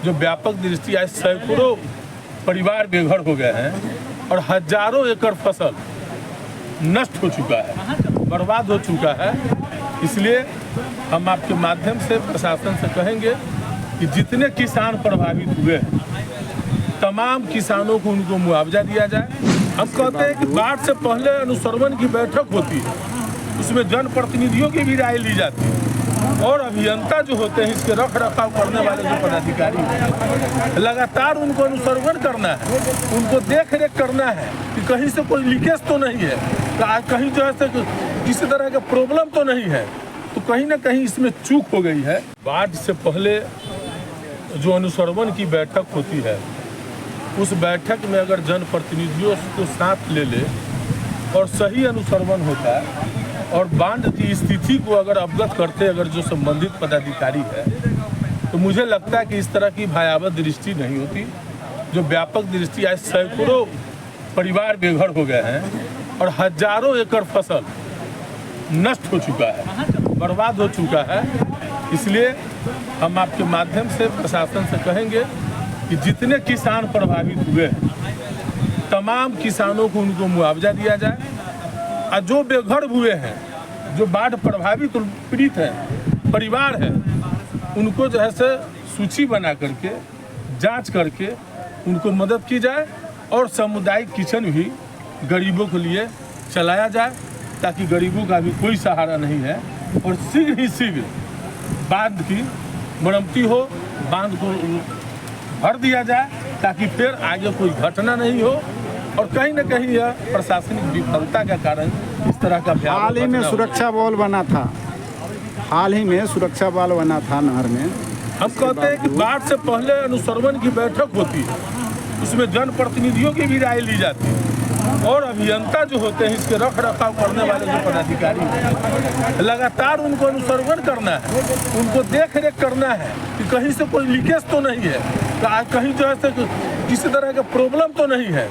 जो व्यापक दृष्टि आज सैकड़ों परिवार बेघर हो गए हैं और हजारों एकड़ फसल नष्ट हो चुका है, बर्बाद हो चुका है। इसलिए हम आपके माध्यम से प्रशासन से कहेंगे कि जितने किसान प्रभावित हुए हैं तमाम किसानों को उनको मुआवजा दिया जाए। हम कहते हैं कि बाढ़ से पहले अनुश्रवण की बैठक होती है, उसमें जनप्रतिनिधियों की भी राय ली जाती है और अभियंता जो होते हैं इसके रख रखाव करने वाले जो पदाधिकारी हैं लगातार उनको अनुश्रवण करना है, उनको देख रेख करना है कि कहीं से कोई लीकेज तो नहीं है, कहीं जो है किसी तरह का प्रॉब्लम तो नहीं है। तो कहीं ना कहीं इसमें चूक हो गई है। बाढ़ से पहले जो अनुश्रवण की बैठक होती है उस बैठक में अगर जनप्रतिनिधियों को साथ ले ले और सही अनुश्रवण होता है और बांध की स्थिति को अगर अवगत करते अगर जो संबंधित पदाधिकारी है तो मुझे लगता है कि इस तरह की भयावह दृष्टि नहीं होती। जो व्यापक दृष्टि आज सैकड़ों परिवार बेघर हो गए हैं और हजारों एकड़ फसल नष्ट हो चुका है, बर्बाद हो चुका है। इसलिए हम आपके माध्यम से प्रशासन से कहेंगे कि जितने किसान प्रभावित हुए हैं तमाम किसानों को उनको मुआवजा दिया जाए और जो बेघर हुए हैं, जो बाढ़ प्रभावित पीड़ित हैं, परिवार हैं, उनको जो है से सूची बना करके जांच करके उनको मदद की जाए और सामुदायिक किचन भी गरीबों के लिए चलाया जाए ताकि गरीबों का भी कोई सहारा नहीं है और शीघ्र ही शीघ्र बांध की मरम्मती हो, बांध को भर दिया जाए ताकि फिर आगे कोई घटना नहीं हो और कहीं न कहीं यह प्रशासनिक विफलता का कारण इस तरह का हाल ही में सुरक्षा बल बना था, नहर में। हम कहते हैं कि बाढ़ से पहले अनुश्रवण की बैठक होती है, उसमें जनप्रतिनिधियों की भी राय ली जाती है और अभियंता जो होते हैं इसके रख रखाव करने वाले जो पदाधिकारी हैं लगातार उनको अनुश्रवण करना है, उनको देख रेख करना है कि कहीं से कोई लीकेज तो नहीं है, कहीं जो है किसी तरह का प्रॉब्लम तो नहीं है।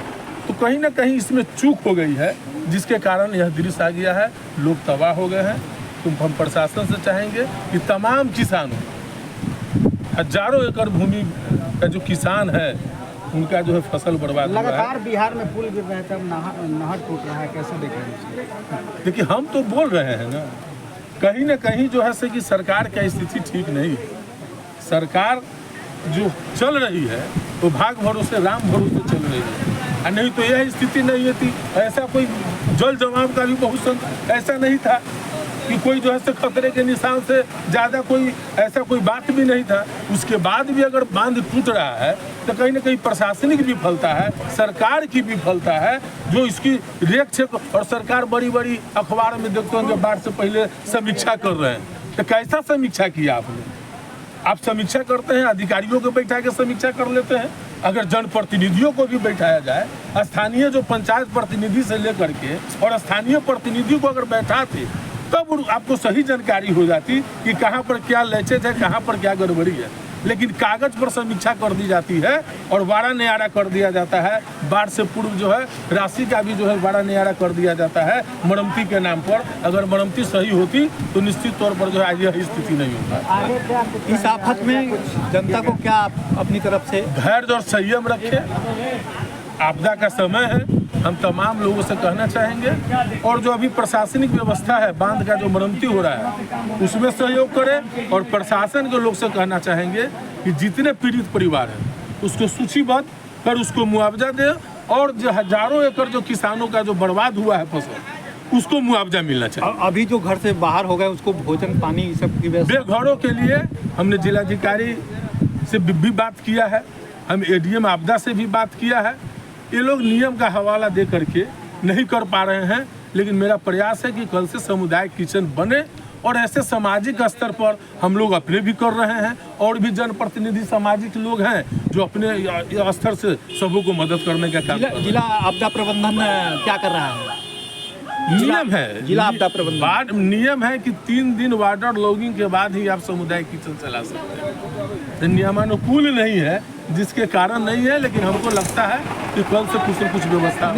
तो कहीं ना कहीं इसमें चूक हो गई है जिसके कारण यह दृश्य आ गया है, लोग तबाह हो गए हैं। तो हम प्रशासन से चाहेंगे कि तमाम किसानों, हजारों एकड़ भूमि का जो किसान है उनका जो है फसल बर्बाद हुआ है। लगातार बिहार में पुल गिर रहे थे, नहर टूट रहा है, कैसे देख रहे हैं? देखिए हम तो बोल रहे हैं ना कहीं जो है कि सरकार की स्थिति ठीक नहीं है। सरकार जो चल रही है वो भाग भरोसे राम भरोसे चल रही है, और नहीं तो यह स्थिति नहीं होती। ऐसा कोई जल जमाव का भी बहुत ऐसा नहीं था कि कोई जो है खतरे के निशान से ज़्यादा ऐसा कोई बात भी नहीं था। उसके बाद भी अगर बांध टूट रहा है तो कहीं ना कहीं प्रशासनिक विफलता है, सरकार की विफलता है जो इसकी रेख और सरकार बड़ी बड़ी अखबार में देखते हैं जो बाढ़ से पहले समीक्षा कर रहे हैं। तो कैसा समीक्षा किया आपने? आप समीक्षा करते हैं, अधिकारियों को बैठा के समीक्षा कर लेते हैं। अगर जनप्रतिनिधियों को भी बैठाया जाए, स्थानीय जो पंचायत प्रतिनिधि से लेकर के और स्थानीय प्रतिनिधि को अगर बैठाते तब आपको सही जानकारी हो जाती कि कहाँ पर क्या लचेज है, कहाँ पर क्या गड़बड़ी है। लेकिन कागज पर समीक्षा कर दी जाती है और बड़ा न्यारा कर दिया जाता है। बाढ़ से पूर्व जो है राशि का भी जो है बड़ा न्यारा कर दिया जाता है मरम्मती के नाम पर। अगर मरम्मती सही होती तो निश्चित तौर पर जो है यह स्थिति नहीं होता। इस आफत में जनता को क्या अपनी तरफ से धैर्य और संयम रखें। आपदा का समय है, हम तमाम लोगों से कहना चाहेंगे और जो अभी प्रशासनिक व्यवस्था है, बांध का जो मरम्मती हो रहा है उसमें सहयोग करें और प्रशासन के लोग से कहना चाहेंगे कि जितने पीड़ित परिवार हैं उसको सूचीबद्ध कर उसको मुआवजा दे और जो हजारों एकड़ जो किसानों का जो बर्बाद हुआ है फसल उसको मुआवजा मिलना चाहिए। अभी जो घर से बाहर हो गए उसको भोजन पानी सब की बेघरों के लिए हमने जिलाधिकारी से भी बात किया है, हम एडीएम आपदा से भी बात किया है। ये लोग नियम का हवाला दे करके नहीं कर पा रहे हैं, लेकिन मेरा प्रयास है कि कल से सामुदायिक किचन बने और ऐसे सामाजिक स्तर पर हम लोग अपने भी कर रहे हैं और भी जनप्रतिनिधि सामाजिक लोग हैं जो अपने स्तर से सबों को मदद करने का काम कर रहे हैं। जिला आपदा प्रबंधन क्या कर रहा है? नियम है, जिला आपदा प्रबंधन नियम है कि 3 दिन वाटर लॉगिंग के बाद ही आप सामुदायिक किचन चला सकते हैं। नियमानुकूल नहीं है जिसके कारण नहीं है, लेकिन हमको लगता है कि कल से कुछ न कुछ व्यवस्था